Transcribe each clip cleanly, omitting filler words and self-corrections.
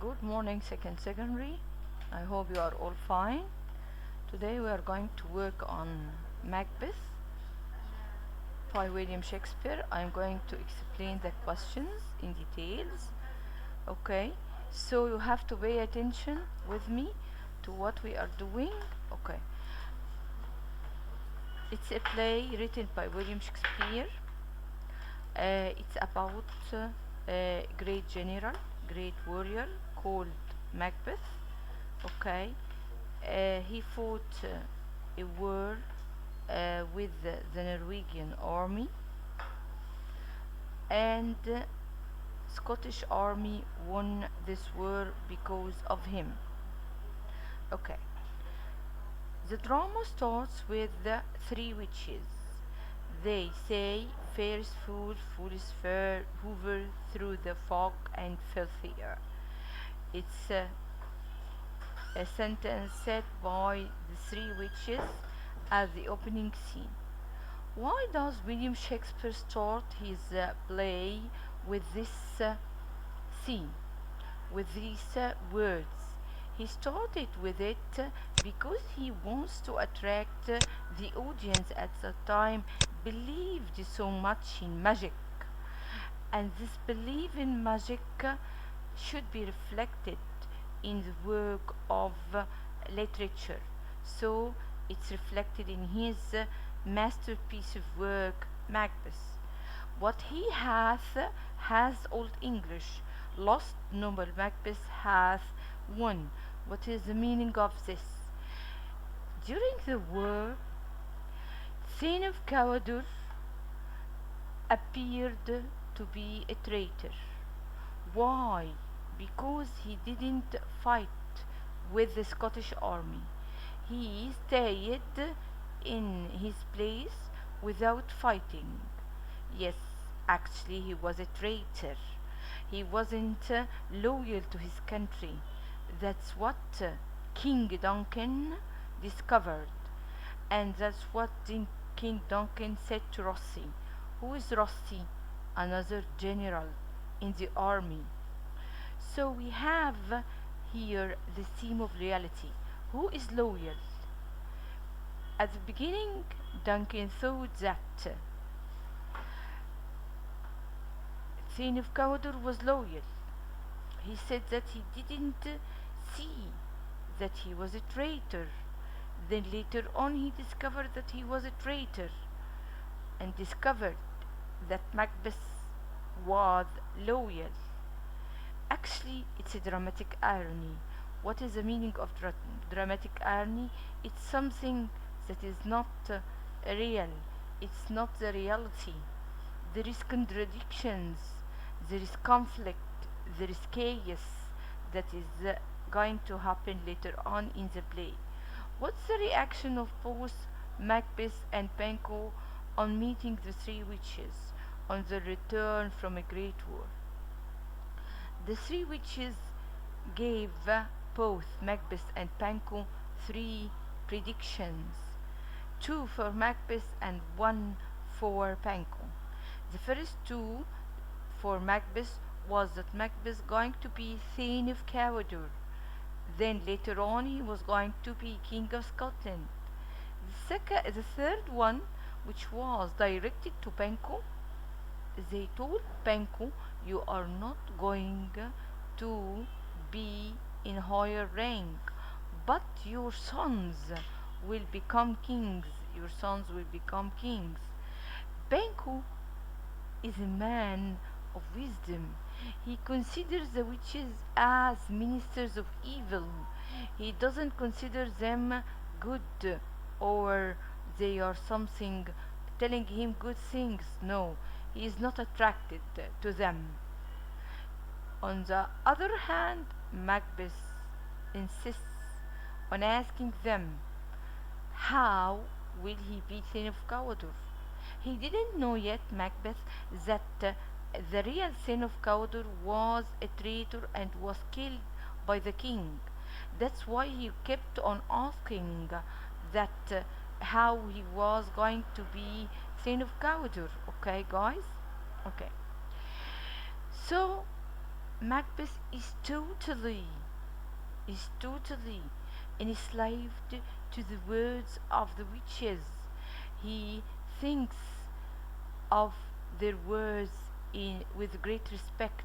Good morning, second secondary. I hope you are all fine. Today we are going to work on Macbeth by William Shakespeare. I'm going to explain the questions in details. Okay, so you have to pay attention with me to what we are doing. Okay, it's a play written by William Shakespeare. It's about a great general, great warrior called Macbeth. Okay, he fought a war with the Norwegian army, and Scottish army won this war because of him. Okay, the drama starts with the three witches. They say, fair is fool, fool is fair, hoover through the fog and filthy air. It's a sentence said by the three witches at the opening scene. Why does William Shakespeare start his play with this scene, with these words? He started with it because he wants to attract the audience at the time believed so much in magic, and this belief in magic should be reflected in the work of literature. So it's reflected in his masterpiece of work, Macbeth. What he hath has Old English, lost noble Macbeth hath won. What is the meaning of this? During the war, Thane of Cawdor appeared to be a traitor. Why? Because he didn't fight with the Scottish army. He stayed in his place without fighting. Yes, actually, he was a traitor. He wasn't loyal to his country. That's what King Duncan discovered. And that's what King Duncan said to Rossi. Who is Rossi? Another general in the army. So we have here the theme of reality. Who is loyal? At the beginning, Duncan thought that Thane of Cawdor was loyal. He said that he didn't see that he was a traitor. Then later on he discovered that he was a traitor, and discovered that Macbeth was loyal. Actually, it's a dramatic irony. What is the meaning of dramatic irony? It's something that is not real. It's not the reality. There is contradictions. There is conflict. There is chaos that is going to happen later on in the play. What's the reaction of both Macbeth and Banquo on meeting the three witches on the return from a great war? The three witches gave both Macbeth and Banquo three predictions, two for Macbeth and one for Banquo. The first two for Macbeth was that Macbeth going to be Thane of Cawdor. Then later on he was going to be King of Scotland. The third one, which was directed to Banquo, they told Banquo, you are not going to be in higher rank, but your sons will become kings. Your sons will become kings. Banquo is a man of wisdom. He considers the witches as ministers of evil. He doesn't consider them good, or they are something telling him good things. No, he is not attracted to them. On the other hand, Macbeth insists on asking them, how will he be Thane of Cawdor? He didn't know yet, Macbeth, that the real Thane of Cawdor was a traitor and was killed by the king. That's why he kept on asking that how he was going to be Thane of Cawdor. Okay, guys? Okay. So Macbeth is totally enslaved to the words of the witches. He thinks of their words with great respect.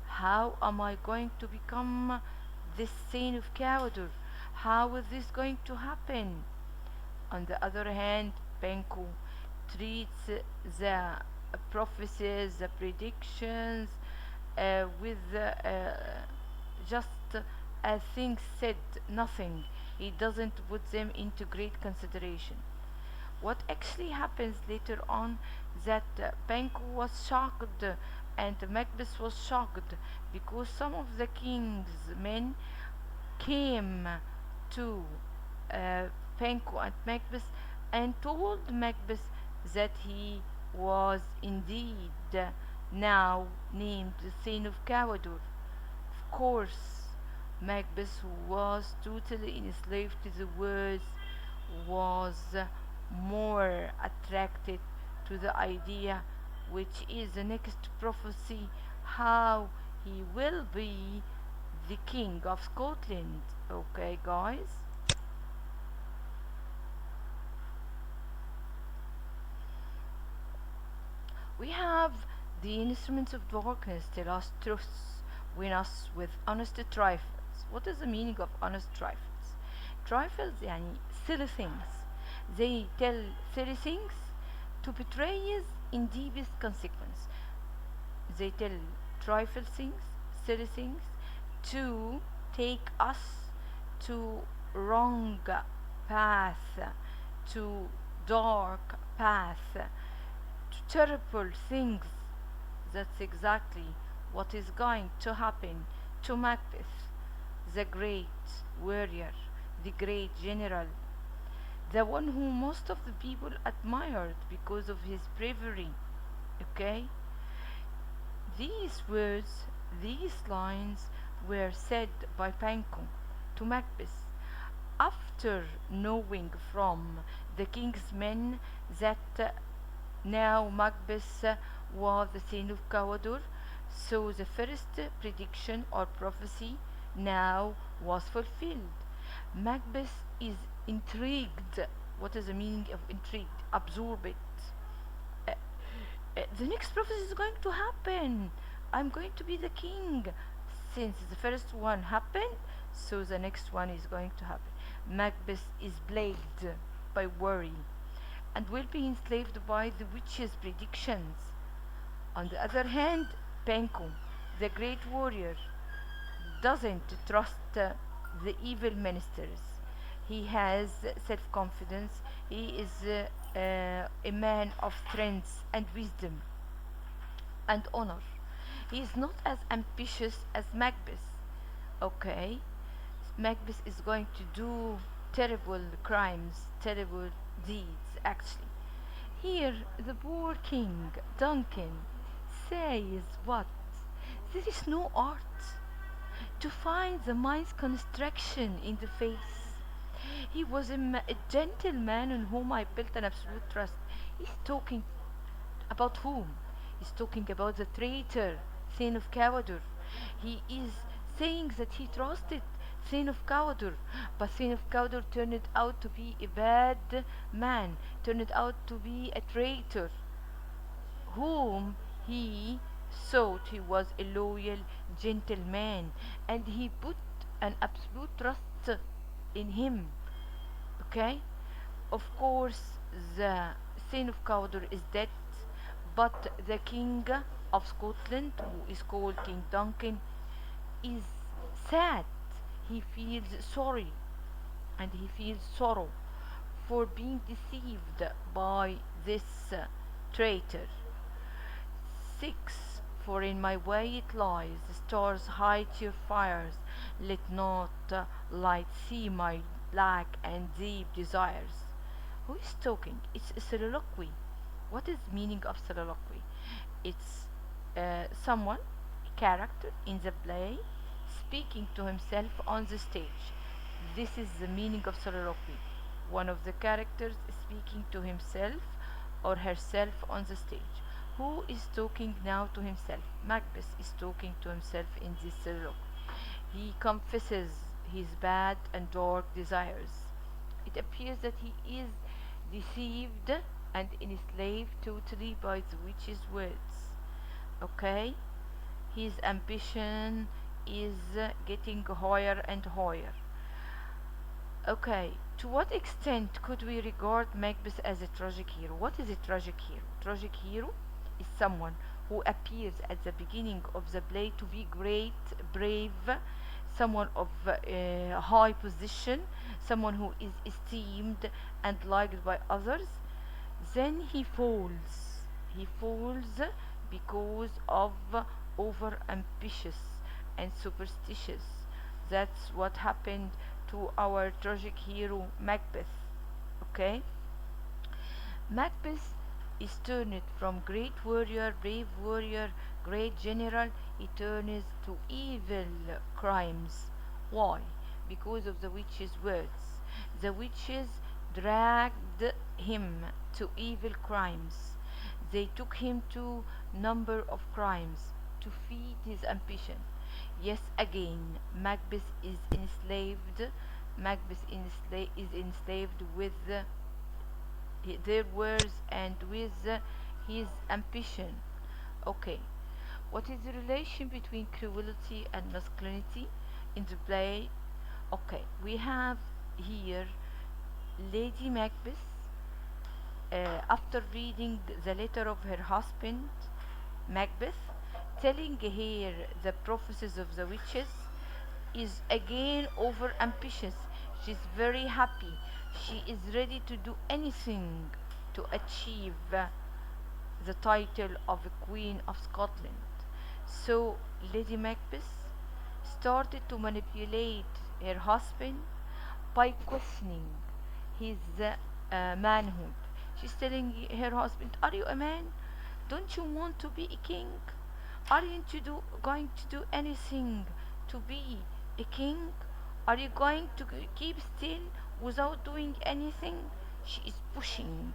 How am I going to become this saint of Cawdor? How is this going to happen? On the other hand, Penku treats the prophecies, the predictions, with just as things said, nothing. He doesn't put them into great consideration. What actually happens later on, that Banquo was shocked and Macbeth was shocked because some of the king's men came to uh, Banquo and Macbeth and told Macbeth that he was indeed now named the Thane of Cawdor. Of course, Macbeth, who was totally enslaved to the words, was more attracted to the idea, which is the next prophecy, how he will be the king of Scotland. Okay, guys? We have the instruments of darkness tell us truths, win us with honest trifles. What is the meaning of honest trifles? Trifles يعني silly things. They tell silly things to betray us in deepest consequence. They tell trifle things, silly things, to take us to wrong path, to dark path, to terrible things. That's exactly what is going to happen to Macbeth, the great warrior, the great general, the one who most of the people admired because of his bravery. Okay? These words, these lines were said by Banquo to Macbeth after knowing from the king's men that now Macbeth was the son of Cawdor, so the first prediction or prophecy now was fulfilled. Macbeth is intrigued. What is the meaning of intrigued? Absorb it. Uh, the next prophecy is going to happen. I'm going to be the king. Since the first one happened, so the next one is going to happen. Macbeth is plagued by worry and will be enslaved by the witches' predictions. On the other hand, Penko, the great warrior, doesn't trust the evil ministers. He has self confidence. He is a man of strength and wisdom and honor. He is not as ambitious as Macbeth. Okay? Macbeth is going to do terrible crimes, terrible deeds, actually. Here, the poor king, Duncan, says what? There is no art to find the mind's construction in the face. He was a gentleman on whom I built an absolute trust. He's talking about whom? He's talking about the traitor, Thane of Cawdor. He is saying that he trusted Thane of Cawdor, but Thane of Cawdor turned out to be a bad man, turned out to be a traitor, whom he thought he was a loyal gentleman, and he put an absolute trust in him. Okay? Of course, the Thane of Cawdor is dead, but the king of Scotland, who is called King Duncan, is sad. He feels sorry and he feels sorrow for being deceived by this traitor. 6. For in my way it lies, the stars hide your fires, let not light see my black and deep desires. Who is talking? It's a soliloquy. What is the meaning of soliloquy? It's someone, a character in the play, speaking to himself on the stage. This is the meaning of soliloquy. One of the characters is speaking to himself or herself on the stage. Who is talking now to himself? Macbeth is talking to himself in this soliloquy. He confesses his bad and dark desires. It appears that he is deceived and enslaved totally by the witch's words. Okay? His ambition is getting higher and higher. Okay, to what extent could we regard Macbeth as a tragic hero? What is a tragic hero? Tragic hero is someone who appears at the beginning of the play to be great, brave, someone of high position, someone who is esteemed and liked by others. Then he falls. He falls because of over ambitious and superstitious. That's what happened to our tragic hero Macbeth. Okay? Macbeth is turned from great warrior, brave warrior, great general, he turns to evil crimes. Why? Because of the witches' words. The witches dragged him to evil crimes. They took him to number of crimes to feed his ambition. Yes, again, Macbeth is enslaved. Is enslaved with their words and with his ambition. Okay, what is the relation between cruelty and masculinity in the play? Okay, we have here Lady Macbeth, after reading the letter of her husband Macbeth, telling her the prophecies of the witches, is again over ambitious. She's very happy. She is ready to do anything to achieve the title of a Queen of Scotland. So Lady Macbeth started to manipulate her husband by questioning his manhood. She's telling her husband, "Are you a man? Don't you want to be a king? Aren't you going to do anything to be a king? Are you going to keep still without doing anything?" She is pushing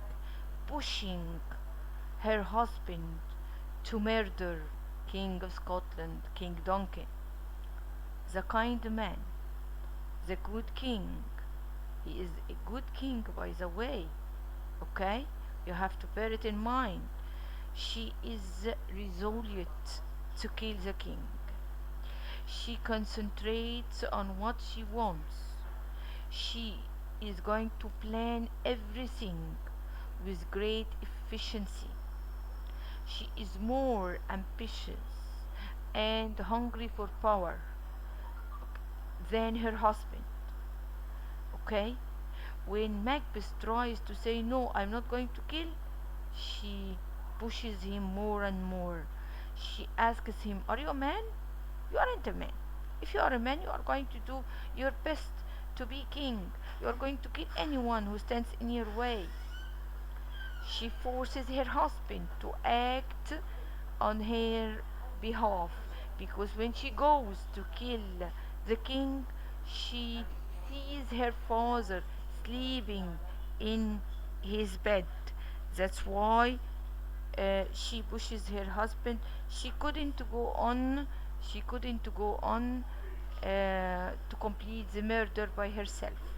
her husband to murder King of Scotland, King Duncan, the kind man, the good king. He is a good king, by the way. Okay? You have to bear it in mind. She is resolute to kill the king. She concentrates on what she wants. She is going to plan everything with great efficiency. She is more ambitious and hungry for power than her husband. Okay? When Macbeth tries to say, "No, I'm not going to kill," she pushes him more and more. She asks him, "Are you a man? You aren't a man. If you are a man, you are going to do your best to be king. You are going to kill anyone who stands in your way." She forces her husband to act on her behalf, because when she goes to kill the king, she sees her father sleeping in his bed. That's why she pushes her husband. She couldn't go on to complete the murder by herself.